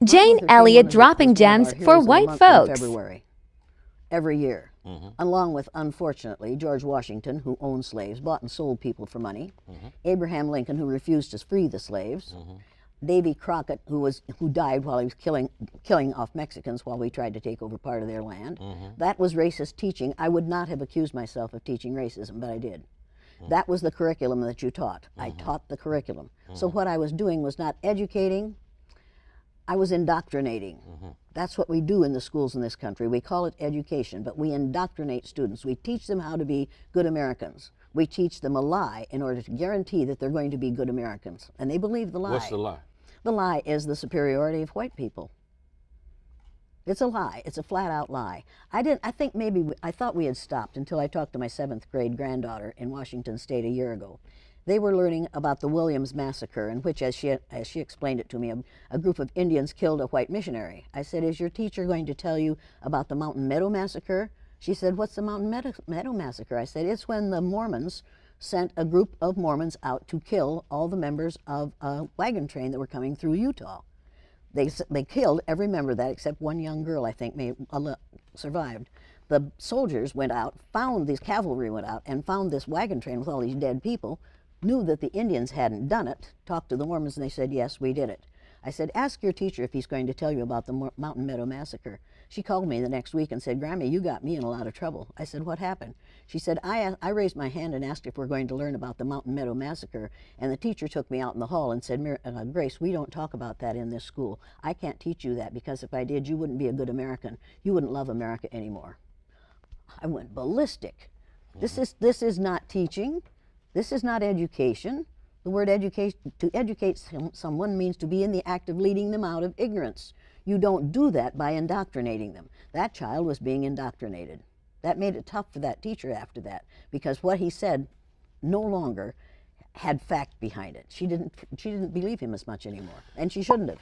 Jane Elliott dropping gems for white folks. February, every year, along with, unfortunately, George Washington, who owned slaves, bought and sold people for money, Abraham Lincoln, who refused to free the slaves, Davy Crockett, who died while he was killing off Mexicans while we tried to take over part of their land. That was racist teaching. I would not have accused myself of teaching racism, but I did. That was the curriculum that you taught. I taught the curriculum. So what I was doing was not educating, I was indoctrinating. That's what we do in the schools in this country. We call it education, but we indoctrinate students. We teach them how to be good Americans. We teach them a lie in order to guarantee that they're going to be good Americans. And they believe the lie. What's the lie? The lie is the superiority of white people. It's a lie. It's a flat-out lie. I thought we had stopped until I talked to my 7th grade granddaughter in Washington State a year ago. They were learning about the Williams Massacre, in which, as she explained it to me, a group of Indians killed a white missionary. I said, is your teacher going to tell you about the Mountain Meadow Massacre? She said, what's the Mountain Meadow Massacre? I said, it's when the Mormons sent a group of Mormons out to kill all the members of a wagon train that were coming through Utah. They killed every member of that except one young girl, I think, survived. The soldiers went out, these cavalry went out and found this wagon train with all these dead people, knew that the Indians hadn't done it, talked to the Mormons, and they said, yes, we did it. I said, ask your teacher if he's going to tell you about the Mountain Meadow Massacre. She called me the next week and said, Grammy, you got me in a lot of trouble. I said, what happened? She said, I raised my hand and asked if we're going to learn about the Mountain Meadow Massacre, and the teacher took me out in the hall and said, Grace, we don't talk about that in this school. I can't teach you that, because if I did, you wouldn't be a good American. You wouldn't love America anymore. I went ballistic. This is not teaching. This is not education. The word education, to educate someone means to be in the act of leading them out of ignorance. You don't do that by indoctrinating them. That child was being indoctrinated. That made it tough for that teacher after that, because what he said no longer had fact behind it. She didn't believe him as much anymore, and she shouldn't have.